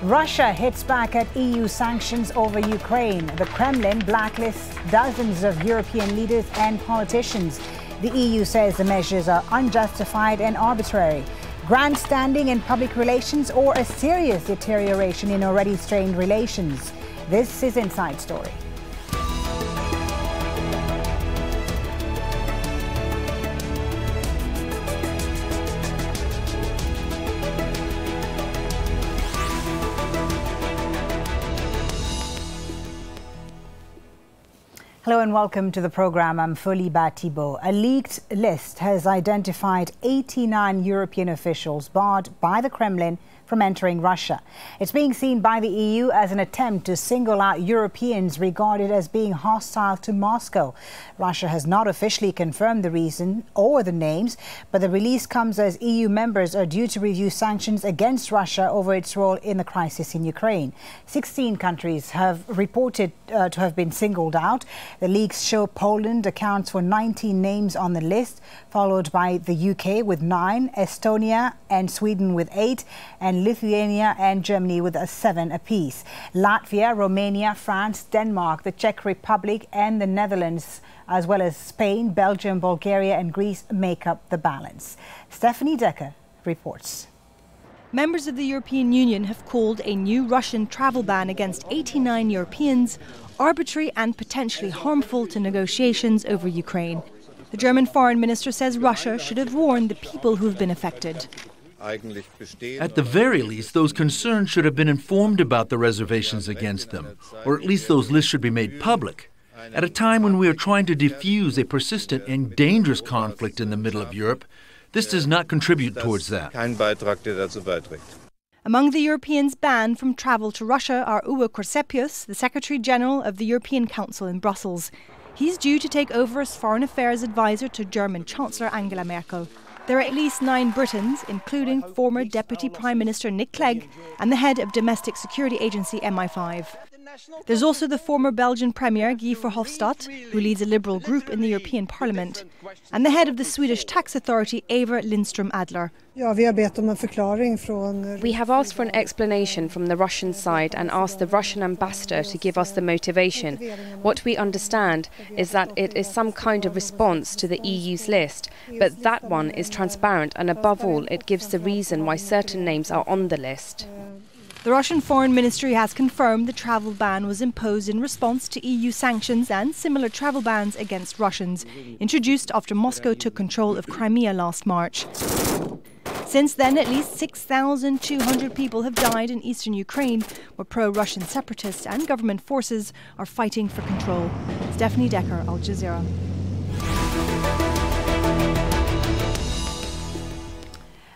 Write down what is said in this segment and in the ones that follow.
Russia hits back at EU sanctions over Ukraine. The Kremlin blacklists dozens of European leaders and politicians. The EU says the measures are unjustified and arbitrary. Grandstanding in public relations or a serious deterioration in already strained relations. This is Inside Story. Hello and welcome to the program. I'm Folly Bah Thibault. A leaked list has identified 89 European officials barred by the Kremlin from entering Russia. It's being seen by the EU as an attempt to single out Europeans regarded as being hostile to Moscow. Russia has not officially confirmed the reason or the names, but the release comes as EU members are due to review sanctions against Russia over its role in the crisis in Ukraine. 16 countries have reported to have been singled out. The leaks show Poland accounts for 19 names on the list, followed by the UK with 9, Estonia and Sweden with 8, and Lithuania and Germany with 7 apiece. Latvia, Romania, France, Denmark, the Czech Republic and the Netherlands, as well as Spain, Belgium, Bulgaria and Greece make up the balance. Stephanie Decker reports. Members of the European Union have called a new Russian travel ban against 89 Europeans arbitrary and potentially harmful to negotiations over Ukraine. The German foreign minister says Russia should have warned the people who have been affected. At the very least, those concerned should have been informed about the reservations against them, or at least those lists should be made public. At a time when we are trying to defuse a persistent and dangerous conflict in the middle of Europe, this does not contribute towards that. Among the Europeans banned from travel to Russia are Uwe Korsepius, the Secretary General of the European Council in Brussels. He's due to take over as Foreign Affairs Advisor to German Chancellor Angela Merkel. There are at least 9 Britons, including former Deputy Prime Minister Nick Clegg and the head of domestic security agency MI5. There's also the former Belgian Premier Guy Verhofstadt, who leads a Liberal group in the European Parliament, and the head of the Swedish tax authority Eva Lindström Adler. We have asked for an explanation from the Russian side and asked the Russian ambassador to give us the motivation. What we understand is that it is some kind of response to the EU's list, but that one is transparent and above all it gives the reason why certain names are on the list. The Russian Foreign Ministry has confirmed the travel ban was imposed in response to EU sanctions and similar travel bans against Russians, introduced after Moscow took control of Crimea last March. Since then, at least 6,200 people have died in eastern Ukraine, where pro-Russian separatists and government forces are fighting for control. Stephanie Decker, Al Jazeera.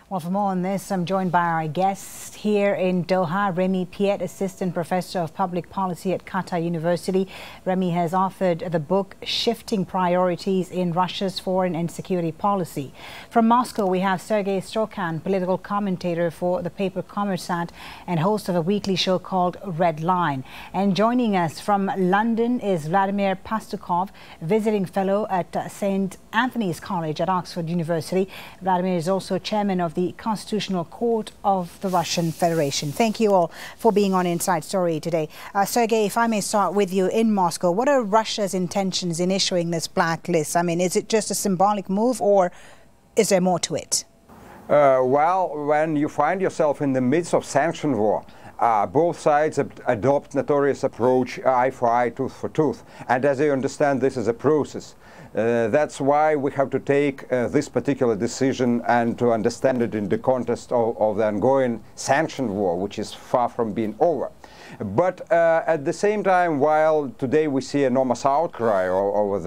Well, for more on this, I'm joined by our guest here in Doha, Remi Piet, Assistant Professor of Public Policy at Qatar University. Remi has authored the book Shifting Priorities in Russia's Foreign and Security Policy. From Moscow, we have Sergey Strokan, political commentator for the paper Kommersant and host of a weekly show called Red Line. And joining us from London is Vladimir Pastukhov, visiting fellow at St. Anthony's College at Oxford University. Vladimir is also chairman of the Constitutional Court of the Russian Federation. Thank you all for being on Inside Story today. Sergey, if I may start with you in Moscow, what are Russia's intentions in issuing this blacklist? I mean, is it just a symbolic move or is there more to it? Well, when you find yourself in the midst of sanction war, both sides adopt notorious approach, eye for eye, tooth for tooth. And as you understand, this is a process. That's why we have to take this particular decision and to understand it in the context of the ongoing sanction war, which is far from being over. But at the same time, while today we see enormous outcry over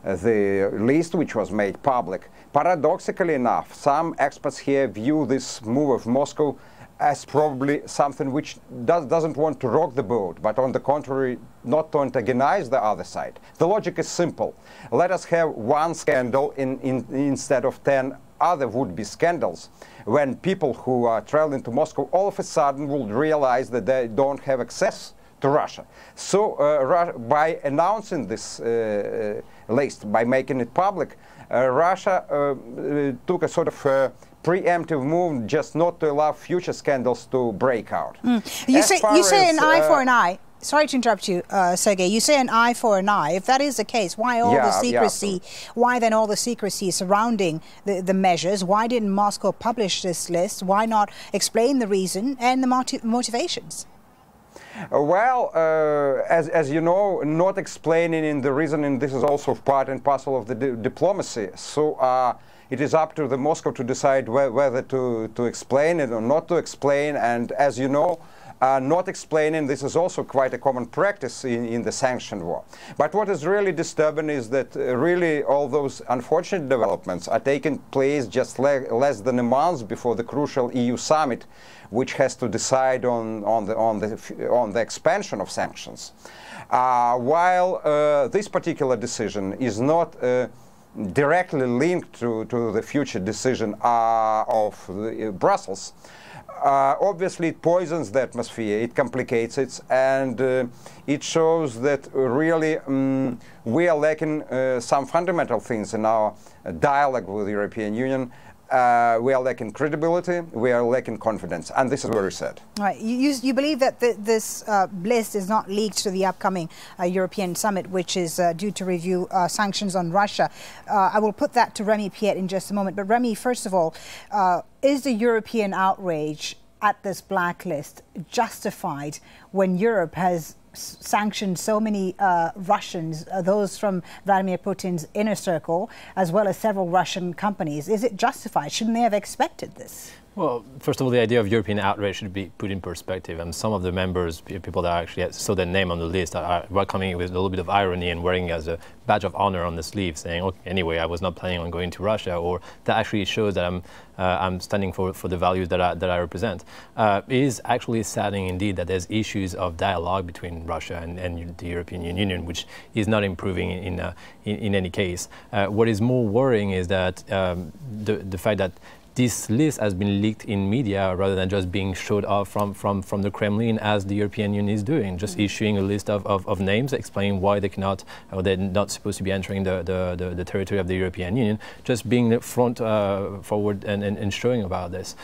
the list which was made public, paradoxically enough, some experts here view this move of Moscow as probably something which doesn't want to rock the boat, but on the contrary, not to antagonize the other side. The logic is simple. Let us have one scandal instead of 10 other would-be scandals, when people who are traveling to Moscow all of a sudden will realize that they don't have access to Russia. So by announcing this list, by making it public, Russia took a sort of preemptive move just not to allow future scandals to break out. You say an eye for an eye. Sorry to interrupt you, Sergey. You say an eye for an eye. If that is the case, why all the secrecy? Why then all the secrecy surrounding the measures? Why didn't Moscow publish this list? Why not explain the reason and the motivations? Well, as you know, not explaining in the reasoning, this is also part and parcel of the diplomacy. So it is up to the Moscow to decide whether to explain it or not to explain. And as you know, not explaining, this is also quite a common practice in the sanction war. But what is really disturbing is that really all those unfortunate developments are taking place just less than a month before the crucial EU summit, which has to decide on the expansion of sanctions. While this particular decision is not directly linked to the future decision of Brussels, obviously it poisons the atmosphere, it complicates it, and it shows that really we are lacking some fundamental things in our dialogue with the European Union. We are lacking credibility, we are lacking confidence, and this is very sad. Right. You believe that this list is not leaked to the upcoming European summit, which is due to review sanctions on Russia. I will put that to Remi Piet in just a moment. But Remi, first of all, is the European outrage at this blacklist justified when Europe has sanctioned so many Russians, those from Vladimir Putin's inner circle, as well as several Russian companies? Is it justified? Shouldn't they have expected this? Well, first of all, the idea of European outrage should be put in perspective. And some of the members, people that actually saw their name on the list, are welcoming it with a little bit of irony and wearing it as a badge of honor on the sleeve, saying, "Okay, anyway, I was not planning on going to Russia," or that actually shows that I'm standing for the values that I represent. It is actually saddening indeed that there's issues of dialogue between Russia and the European Union, which is not improving in any case. What is more worrying is that the fact that this list has been leaked in media rather than just being showed off from the Kremlin, as the European Union is doing, just issuing a list of names, explaining why they cannot, or they're not supposed to be entering the territory of the European Union, just being front forward and showing about this.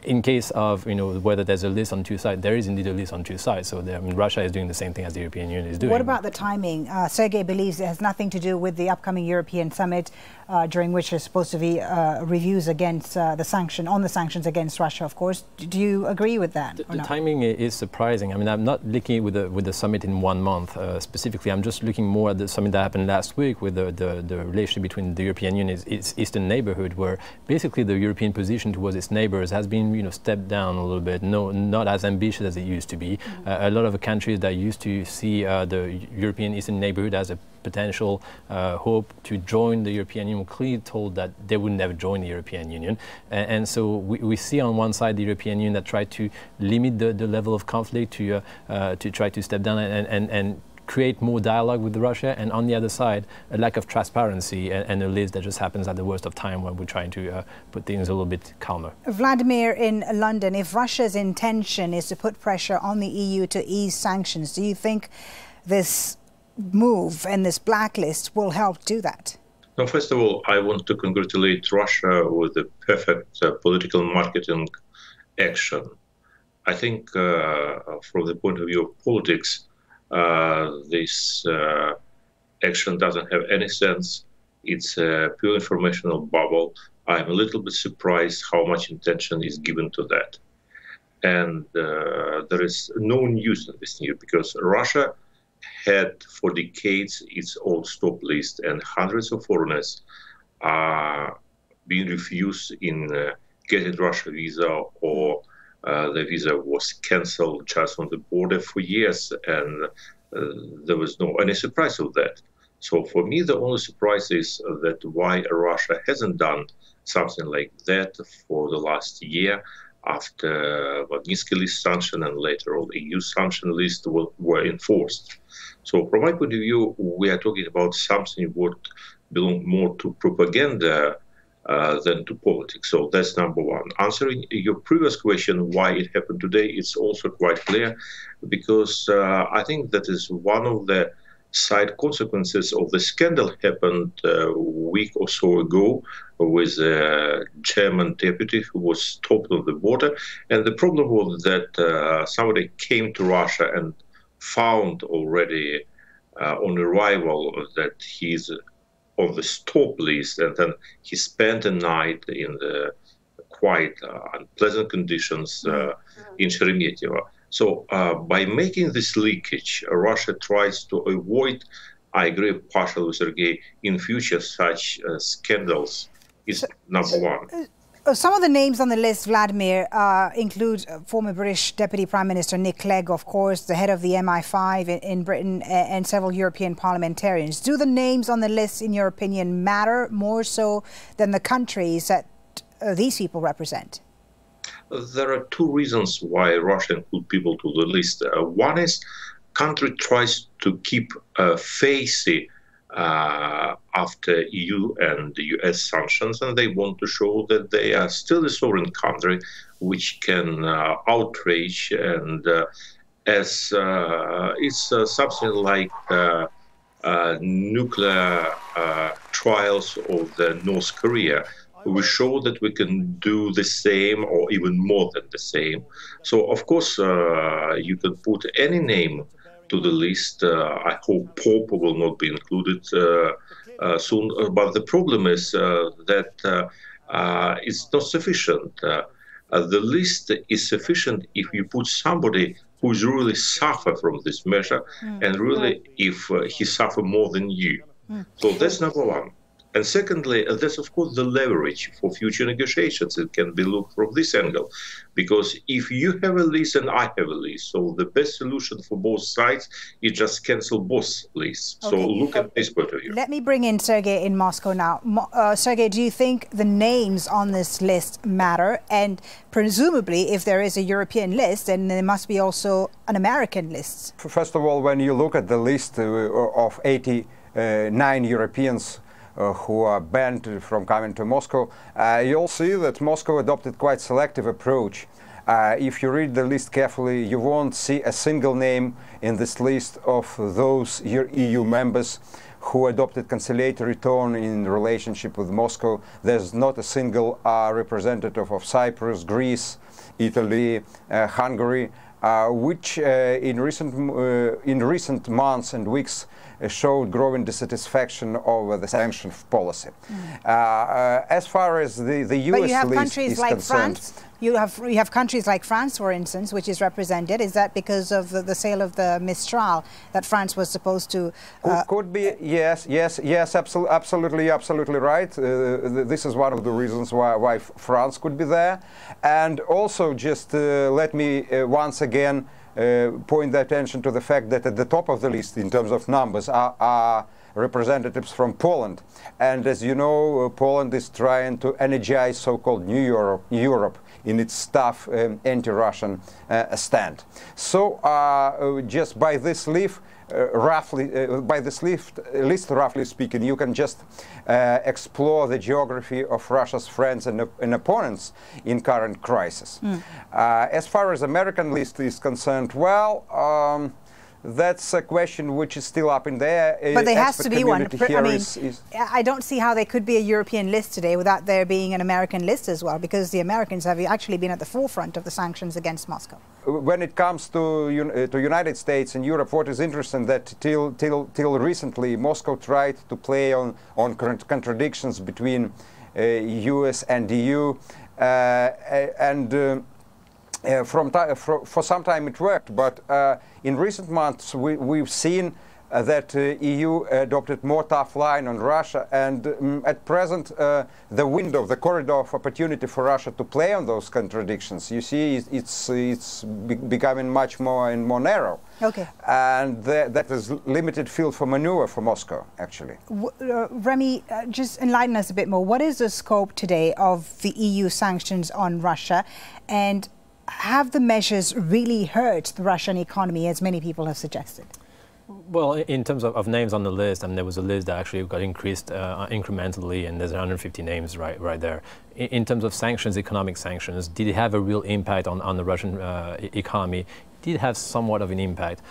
In case of whether there's a list on two sides, there is indeed a list on two sides. So Russia is doing the same thing as the European Union is doing. What about the timing? Sergey believes it has nothing to do with the upcoming European summit, during which there's supposed to be reviews against the sanctions against Russia, of course. Do you agree with that? The timing is surprising. I mean, I'm not looking with the summit in 1 month specifically. I'm just looking more at the summit that happened last week with the relationship between the European Union and its eastern neighborhood, where basically the European position towards its neighbors has been stepped down a little bit, not as ambitious as it used to be. A lot of the countries that used to see the European eastern neighborhood as a potential hope to join the European Union were clearly told that they would never join the European Union. And so we see on one side the European Union that tried to limit the level of conflict, to try to step down and create more dialogue with Russia, and on the other side, a lack of transparency and a list that just happens at the worst of time when we're trying to put things a little bit calmer. Vladimir in London, if Russia's intention is to put pressure on the EU to ease sanctions, do you think this move and this blacklist will help do that? No, first of all, I want to congratulate Russia with the perfect political marketing action. I think from the point of view of politics, this action doesn't have any sense. It's a pure informational bubble. I'm a little bit surprised how much attention is given to that. And there is no news in this news, because Russia had for decades its own stop list, and hundreds of foreigners are being refused in getting Russia visa, or the visa was cancelled just on the border for years, and there was any surprise of that. So for me, the only surprise is that why Russia hasn't done something like that for the last year, after Magnitsky list sanction and later on the EU sanction list were enforced. So from my point of view, we are talking about something what belongs more to propaganda than to politics. So that's number one. Answering your previous question, why it happened today, it's also quite clear, because I think that is one of the side consequences of the scandal happened a week or so ago with a German deputy who was stopped on the border. And the problem was that somebody came to Russia and found already on arrival that he's on the stop list, and then he spent a night in the quite unpleasant conditions in Sheremetyevo. So by making this leakage, Russia tries to avoid, I agree partially with Sergey, in future such scandals is number one. Some of the names on the list, Vladimir, include former British Deputy Prime Minister Nick Clegg, of course, the head of the MI5 in Britain, and several European parliamentarians. Do the names on the list, in your opinion, matter more so than the countries that these people represent? There are two reasons why Russia includes people to the list. One is country tries to keep facey after EU and the US sanctions, and they want to show that they are still a sovereign country which can outrage, and as it's something like nuclear trials of the North Korea. We show that we can do the same or even more than the same. So, of course, you can put any name to the list. I hope Pope will not be included soon. But the problem is that it's not sufficient. The list is sufficient if you put somebody who's really suffer from this measure, and really if he suffer more than you. So that's number one. And secondly, there's of course the leverage for future negotiations. It can be looked from this angle, because if you have a list and I have a list, so the best solution for both sides is just cancel both lists. Okay. So look at this point of view. Let me bring in Sergey in Moscow now. Sergey, do you think the names on this list matter? And presumably, if there is a European list, then there must be also an American list. First of all, when you look at the list of 89 Europeans who are banned from coming to Moscow, you'll see that Moscow adopted quite selective approach. If you read the list carefully, you won't see a single name in this list of those EU members who adopted conciliatory tone in relationship with Moscow. There's not a single representative of Cyprus, Greece, Italy, Hungary, which in recent months and weeks showed growing dissatisfaction over the sanction policy. As far as the US list is concerned, you have countries like France, for instance, which is represented. Is that because of the sale of the Mistral that France was supposed to? Could be, yes, absolutely right. This is one of the reasons why France could be there. And also, just let me once again point the attention to the fact that at the top of the list, in terms of numbers, are representatives from Poland. And as you know, Poland is trying to energize so-called New Europe in its tough anti-Russian stand. So just by this list, roughly speaking, you can just explore the geography of Russia's friends and opponents in current crisis. As far as American list is concerned, well, that's a question which is still up in the air. But there has to be one. I mean, I don't see how there could be a European list today without there being an American list as well, because the Americans have actually been at the forefront of the sanctions against Moscow. When it comes to United States and Europe, what is interesting that till recently Moscow tried to play on contradictions between US and EU, and for some time it worked, but in recent months we've seen that EU adopted more tough line on Russia, and at present the window, the corridor of opportunity for Russia to play on those contradictions, you see, it's becoming much more and more narrow. Okay. And that is limited field for maneuver for Moscow, actually. Remi, just enlighten us a bit more. What is the scope today of the EU sanctions on Russia, and have the measures really hurt the Russian economy, as many people have suggested? Well, in terms of names on the list, I mean, there was a list that actually got increased incrementally, and there's 150 names right there. In terms of sanctions, economic sanctions, did it have a real impact on the Russian economy? did have somewhat of an impact.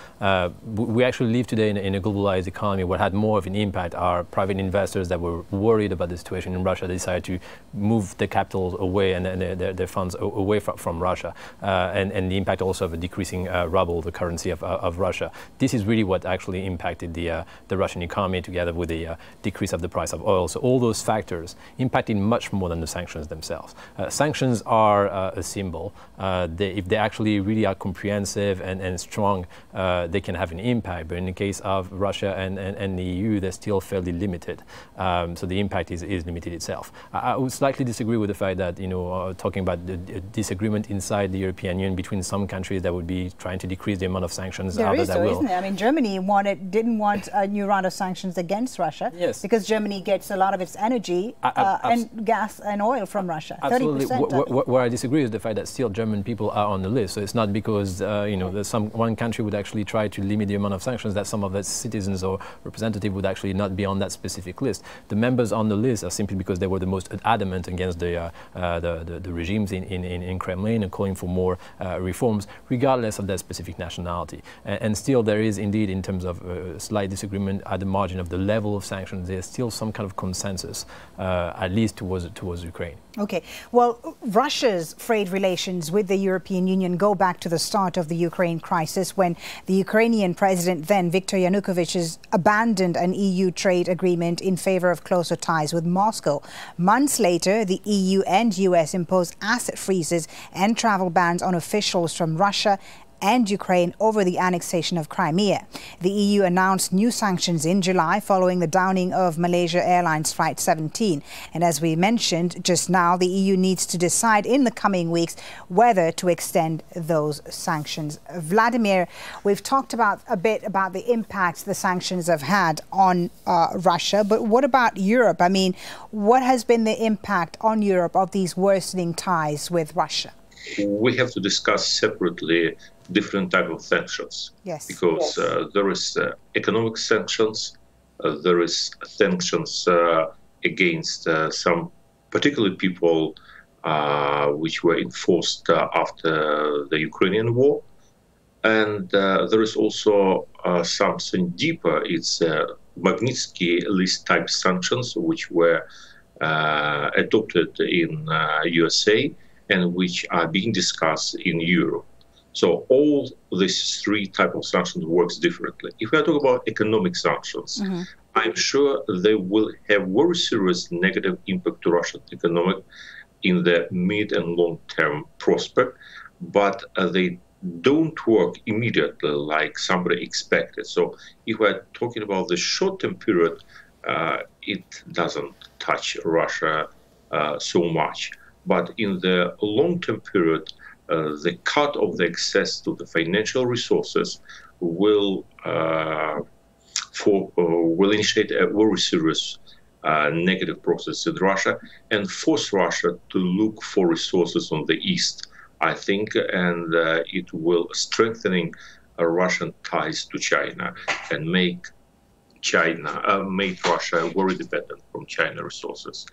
We actually live today in a globalized economy. What had more of an impact are private investors that were worried about the situation in Russia. They decided to move their capital away and their funds away from Russia, and the impact also of a decreasing ruble, the currency of Russia. This is really what actually impacted the Russian economy, together with the decrease of the price of oil. So all those factors impacted much more than the sanctions themselves. Sanctions are a symbol. If they actually really are comprehensive and strong, they can have an impact. But in the case of Russia and the EU, they're still fairly limited. So the impact is limited itself. I would slightly disagree with the fact that, talking about the disagreement inside the European Union between some countries that would be trying to decrease the amount of sanctions, others that will. Isn't there? I mean, Germany didn't want a new round of sanctions against Russia, yes, because Germany gets a lot of its energy and gas and oil from Russia. Absolutely. 30%. Where I disagree is the fact that still German people are on the list. So it's not because there's one country would actually try to limit the amount of sanctions that some of its citizens or representatives would actually not be on that specific list. The members on the list are simply because they were the most adamant against the regimes in Kremlin and calling for more reforms, regardless of their specific nationality. And still there is indeed, in terms of slight disagreement at the margin of the level of sanctions, there's still some kind of consensus, at least towards Ukraine. Okay. Well, Russia's frayed relations with the European Union go back to the start of the Ukraine crisis, when the Ukrainian president then, Viktor Yanukovych, abandoned an EU trade agreement in favor of closer ties with Moscow. Months later, the EU and US imposed asset freezes and travel bans on officials from Russia and Ukraine over the annexation of Crimea. The EU announced new sanctions in July following the downing of Malaysia Airlines Flight 17. And as we mentioned just now, the EU needs to decide in the coming weeks whether to extend those sanctions. Vladimir, we've talked a bit about the impact the sanctions have had on Russia, but what about Europe? I mean, what has been the impact on Europe of these worsening ties with Russia? We have to discuss separately different type of sanctions. Yes. Because there is economic sanctions, there is sanctions against some particular people which were enforced after the Ukrainian war. And there is also something deeper. It's Magnitsky list type sanctions, which were adopted in USA and which are being discussed in Europe. So all these three types of sanctions works differently. If we are talking about economic sanctions, I'm sure they will have very serious negative impact to Russian economic in the mid and long term prospect, but they don't work immediately like somebody expected. So if we're talking about the short term period, it doesn't touch Russia so much. But in the long term period, the cut of the access to the financial resources will initiate a very serious negative process in Russia and force Russia to look for resources on the east, I think, and it will strengthening Russian ties to China and make Russia very dependent from China resources.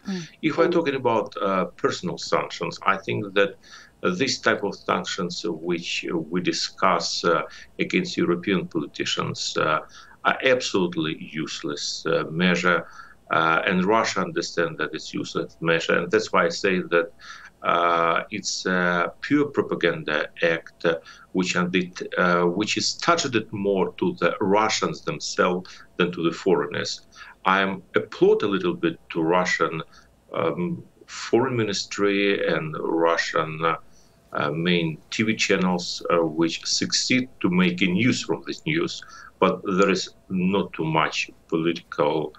If we're talking about personal sanctions, I think that this type of sanctions which we discuss against European politicians are absolutely useless measure, and Russia understands that it's useless measure, and that's why I say that it's a pure propaganda act which is targeted more to the Russians themselves than to the foreigners. I applaud a little bit to Russian foreign ministry and Russian main TV channels which succeed to make a news from this news, but there is not too much political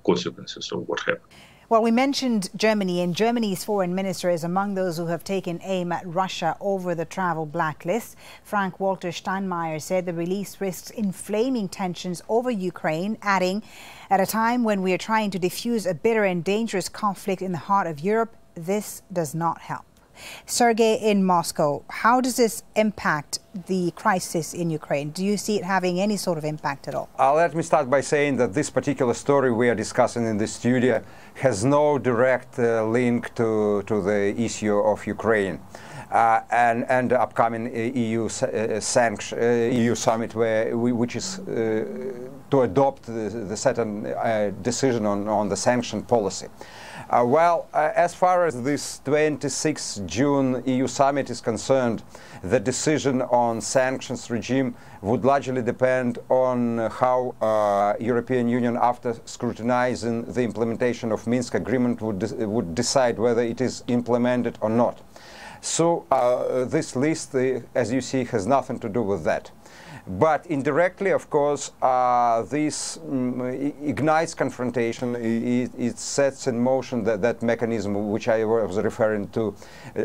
consequences of what happened. Well, we mentioned Germany, and Germany's foreign minister is among those who have taken aim at Russia over the travel blacklist. Frank-Walter Steinmeier said the release risks inflaming tensions over Ukraine, adding, at a time when we are trying to defuse a bitter and dangerous conflict in the heart of Europe, this does not help. Sergey, in Moscow, how does this impact the crisis in Ukraine? Do you see it having any sort of impact at all? Let me start by saying that this particular story we are discussing in this studio has no direct link to the issue of Ukraine. and the upcoming EU summit, which is to adopt the certain decision on the sanction policy. As far as this 26 June EU summit is concerned, the decision on sanctions regime would largely depend on how European Union, after scrutinizing the implementation of Minsk agreement, would decide whether it is implemented or not. So this list, as you see, has nothing to do with that. But indirectly, of course, this ignites confrontation. It sets in motion that mechanism which I was referring to,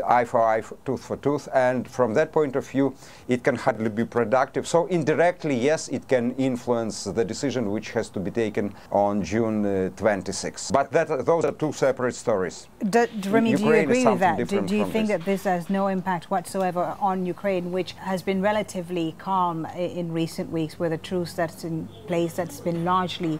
eye for eye, tooth for tooth. And from that point of view, it can hardly be productive. So indirectly, yes, it can influence the decision which has to be taken on June 26. But those are two separate stories. Remi, do you agree with that? Do you think that this has no impact whatsoever on Ukraine, which has been relatively calm in recent weeks, with a truce that's in place that's been largely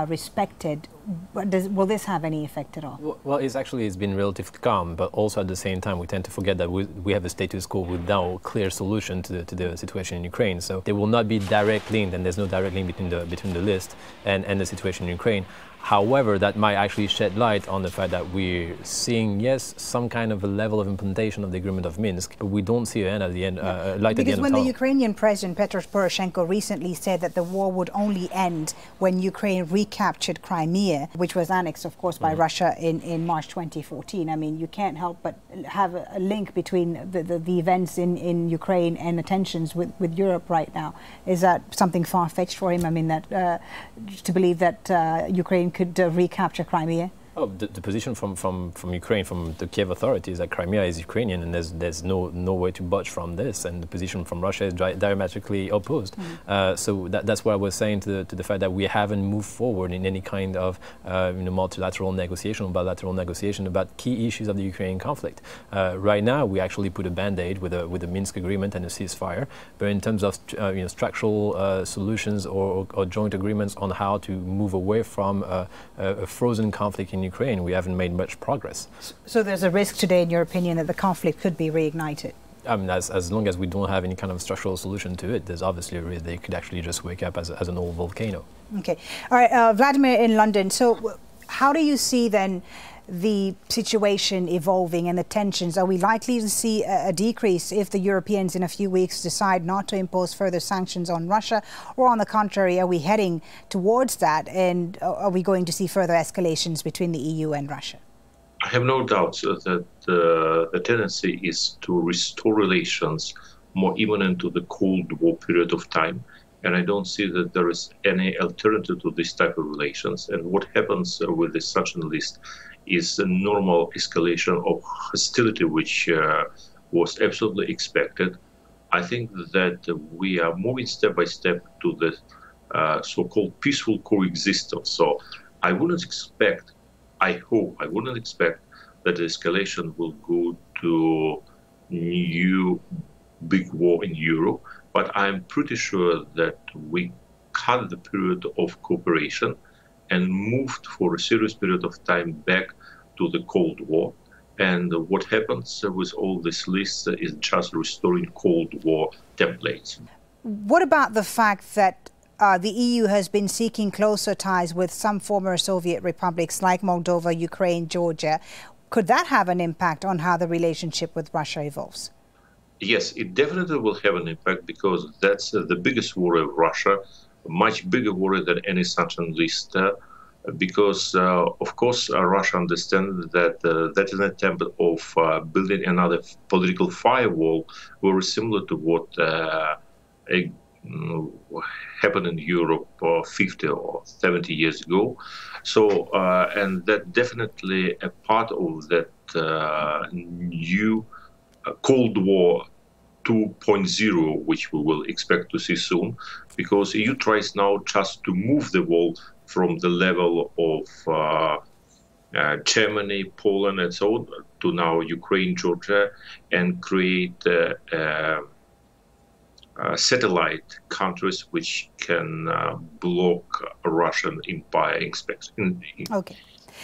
respected? Will this have any effect at all? Well, it's been relatively calm, but also at the same time we tend to forget that we have a status quo with no clear solution to the situation in Ukraine. So there will not be direct link, and there's no direct link between the list and the situation in Ukraine. However, that might actually shed light on the fact that we're seeing, yes, some kind of a level of implementation of the agreement of Minsk, but we don't see an end at the end, light at the end of the tunnel. Because when the Ukrainian President Petro Poroshenko recently said that the war would only end when Ukraine recaptured Crimea, which was annexed, of course, by Russia in March 2014. I mean, you can't help but have a link between the events in Ukraine and the tensions with Europe right now. Is that something far-fetched for him? I mean, that to believe that Ukraine could recapture Crimea? Oh, the position from Ukraine, from the Kiev authorities, that Crimea is Ukrainian, and there's no way to budge from this. And the position from Russia is diametrically opposed. So that's what I was saying to the fact that we haven't moved forward in any kind of multilateral negotiation or bilateral negotiation about key issues of the Ukrainian conflict. Right now, we actually put a band-aid with the Minsk agreement and a ceasefire. But in terms of structural solutions or joint agreements on how to move away from a frozen conflict in Ukraine, we haven't made much progress. So there's a risk today, in your opinion, that the conflict could be reignited? I mean, as long as we don't have any kind of structural solution to it, there's obviously a risk they could actually just wake up as an old volcano. Okay. All right, Vladimir in London. So how do you see then the situation evolving and the tensions? Are we likely to see a decrease if the Europeans in a few weeks decide not to impose further sanctions on Russia? Or on the contrary, are we heading towards that, and are we going to see further escalations between the EU and Russia? I have no doubt that the tendency is to restore relations more imminent to the Cold War period of time. And I don't see that there is any alternative to this type of relations. And what happens with the sanction list is a normal escalation of hostility, which was absolutely expected. I think that we are moving step by step to the so-called peaceful coexistence. So I wouldn't expect, I wouldn't expect that the escalation will go to new big war in Europe, but I'm pretty sure that we cut the period of cooperation and moved for a serious period of time back to the Cold War. And what happens with all these lists is just restoring Cold War templates. What about the fact that the EU has been seeking closer ties with some former Soviet republics like Moldova, Ukraine, Georgia? Could that have an impact on how the relationship with Russia evolves? Yes, it definitely will have an impact, because that's the biggest worry of Russia, a much bigger worry than any sanction list, because, of course, Russia understands that that is an attempt of building another political firewall, very similar to what happened in Europe 50 or 70 years ago. So, and that definitely a part of that new Cold War 2.0, which we will expect to see soon, because EU tries now just to move the wall from the level of Germany, Poland, and so on, to now Ukraine, Georgia, and create satellite countries which can block Russian empire expansion. Okay.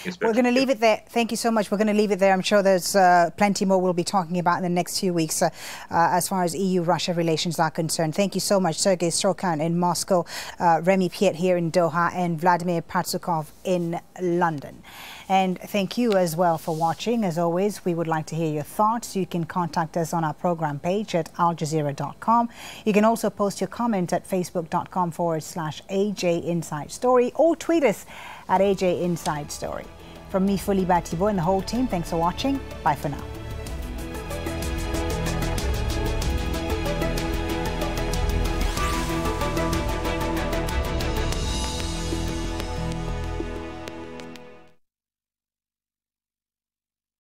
inspection. We're going to leave it there. Thank you so much. We're going to leave it there. I'm sure there's plenty more we'll be talking about in the next few weeks as far as EU-Russia relations are concerned. Thank you so much, Sergey Strokan in Moscow, Remi Piet here in Doha, and Vladimir Pastukhov in London. And thank you as well for watching. As always, we would like to hear your thoughts. You can contact us on our program page at aljazeera.com. You can also post your comments at facebook.com/AJ Inside Story or tweet us at AJ Inside Story. From me, Folly Bah Thibault, and the whole team, thanks for watching. Bye for now.